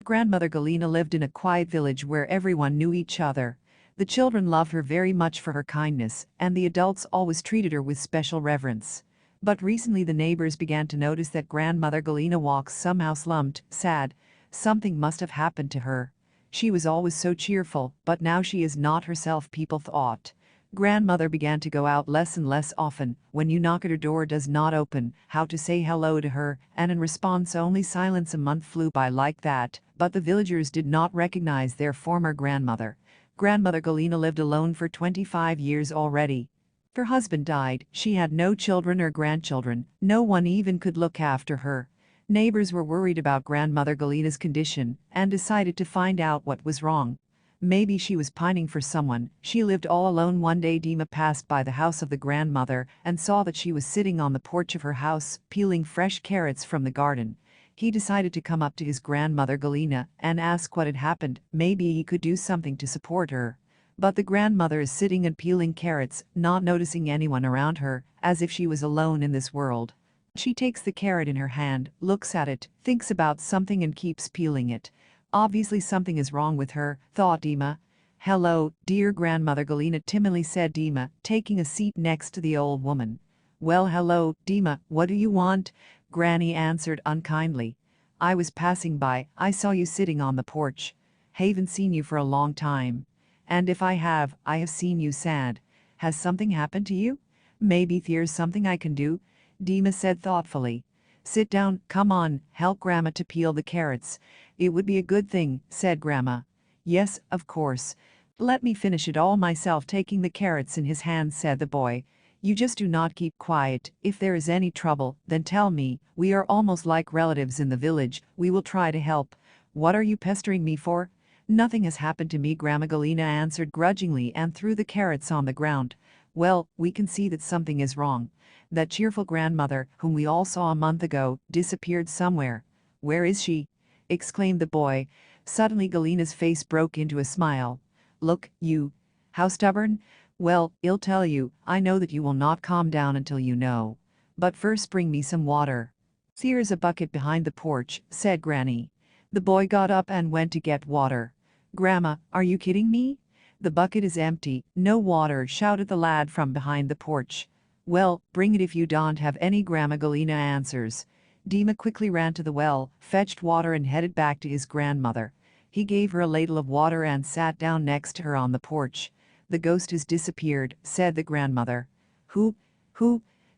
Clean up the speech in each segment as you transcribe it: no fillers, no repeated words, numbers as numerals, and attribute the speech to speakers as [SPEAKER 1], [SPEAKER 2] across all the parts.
[SPEAKER 1] Grandmother Galina lived in a quiet village where everyone knew each other. The children loved her very much for her kindness, and the adults always treated her with special reverence. But recently the neighbors began to notice that Grandmother Galina walks somehow slumped, sad. Something must have happened to her. She was always so cheerful, but now she is not herself, people thought. Grandmother began to go out less and less often. When you knock at her door does not open, how to say hello to her, and in response only silence. A month flew by like that, but the villagers did not recognize their former grandmother. Grandmother Galina lived alone for 25 years already. Her husband died, she had no children or grandchildren, no one even could look after her. Neighbors were worried about Grandmother Galina's condition and decided to find out what was wrong. Maybe she was pining for someone. She lived all alone. One day Dima passed by the house of the grandmother and saw that she was sitting on the porch of her house, peeling fresh carrots from the garden. He decided to come up to his grandmother Galina and ask what had happened. Maybe he could do something to support her. But the grandmother is sitting and peeling carrots, not noticing anyone around her, as if she was alone in this world. She takes the carrot in her hand, looks at it, thinks about something and keeps peeling it. Obviously something is wrong with her, thought Dima. Hello, dear Grandmother Galina, timidly said Dima, taking a seat next to the old woman. Well, hello, Dima, what do you want? Granny answered unkindly. I was passing by, I saw you sitting on the porch. Haven't seen you for a long time. And if I have seen you sad. Has something happened to you? Maybe there's something I can do, Dima said thoughtfully. Sit down, come on, help Grandma to peel the carrots. It would be a good thing, said Grandma. Yes, of course. Let me finish it all myself, taking the carrots in his hand, said the boy. You just do not keep quiet. If there is any trouble, then tell me. We are almost like relatives in the village. We will try to help. What are you pestering me for? Nothing has happened to me, Grandma Galina answered grudgingly and threw the carrots on the ground. Well, we can see that something is wrong. That cheerful grandmother, whom we all saw a month ago, disappeared somewhere. Where is she? Exclaimed the boy. Suddenly Galina's face broke into a smile. Look, you. How stubborn? Well, I'll tell you, I know that you will not calm down until you know. But first bring me some water. Here's a bucket behind the porch, said Granny. The boy got up and went to get water. Grandma, are you kidding me? The bucket is empty, no water, shouted the lad from behind the porch. Well, bring it if you don't have any, Grandma Galina answers. Dima quickly ran to the well, fetched water and headed back to his grandmother. He gave her a ladle of water and sat down next to her on the porch. The ghost has disappeared, said the grandmother. Who?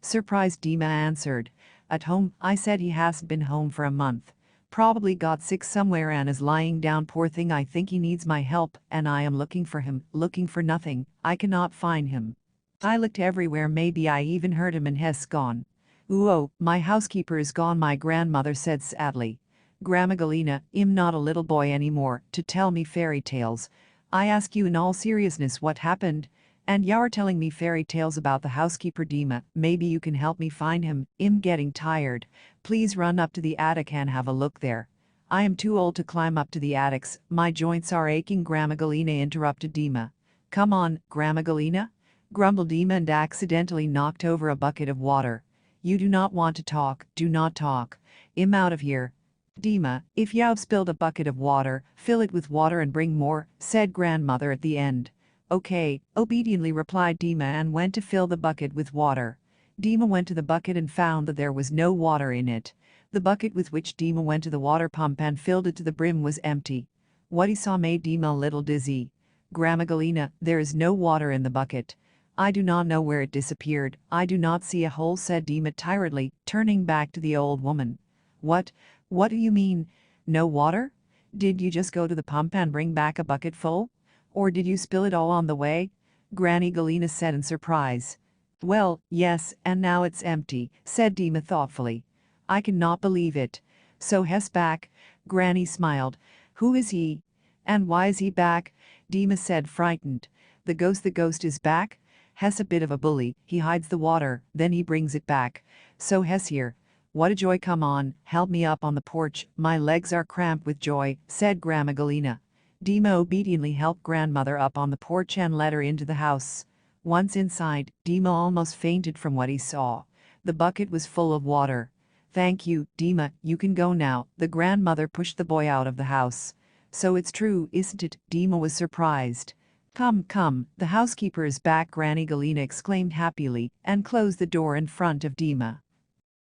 [SPEAKER 1] Surprised Dima answered. At home, I said he hasn't been home for a month. Probably got sick somewhere and is lying down, poor thing. I think he needs my help, and I am looking for him, looking for nothing. I cannot find him. I looked everywhere, maybe I even heard him and has gone. Oh, my housekeeper is gone, my grandmother said sadly. Grandma Galina, I'm not a little boy anymore to tell me fairy tales. I ask you in all seriousness what happened, and you're telling me fairy tales about the housekeeper. Dima, maybe you can help me find him. I'm getting tired. Please run up to the attic and have a look there. I am too old to climb up to the attics, my joints are aching. Grandma Galina interrupted Dima. Come on, Grandma Galina, grumbled Dima and accidentally knocked over a bucket of water. You do not want to talk, do not talk. I'm out of here. Dima, if you've spilled a bucket of water, fill it with water and bring more, said grandmother at the end. Okay, obediently replied Dima and went to fill the bucket with water. Dima went to the bucket and found that there was no water in it. The bucket with which Dima went to the water pump and filled it to the brim was empty. What he saw made Dima a little dizzy. Grandma Galina, there is no water in the bucket. I do not know where it disappeared. I do not see a hole, said Dima tiredly, turning back to the old woman. What do you mean? No water? Did you just go to the pump and bring back a bucket full? Or did you spill it all on the way? Granny Galina said in surprise. Well, yes, and now it's empty, said Dima thoughtfully. I cannot believe it. So Hess back? Granny smiled. Who is he? And why is he back? Dima said, frightened. The ghost is back? Hess a bit of a bully, he hides the water, then he brings it back. So Hess here. What a joy, come on, help me up on the porch, my legs are cramped with joy, said Grandma Galina. Dima obediently helped grandmother up on the porch and led her into the house. Once inside, Dima almost fainted from what he saw. The bucket was full of water. Thank you, Dima, you can go now. The grandmother pushed the boy out of the house. So it's true, isn't it? Dima was surprised. Come, come, the housekeeper is back, Granny Galina exclaimed happily and closed the door in front of Dima.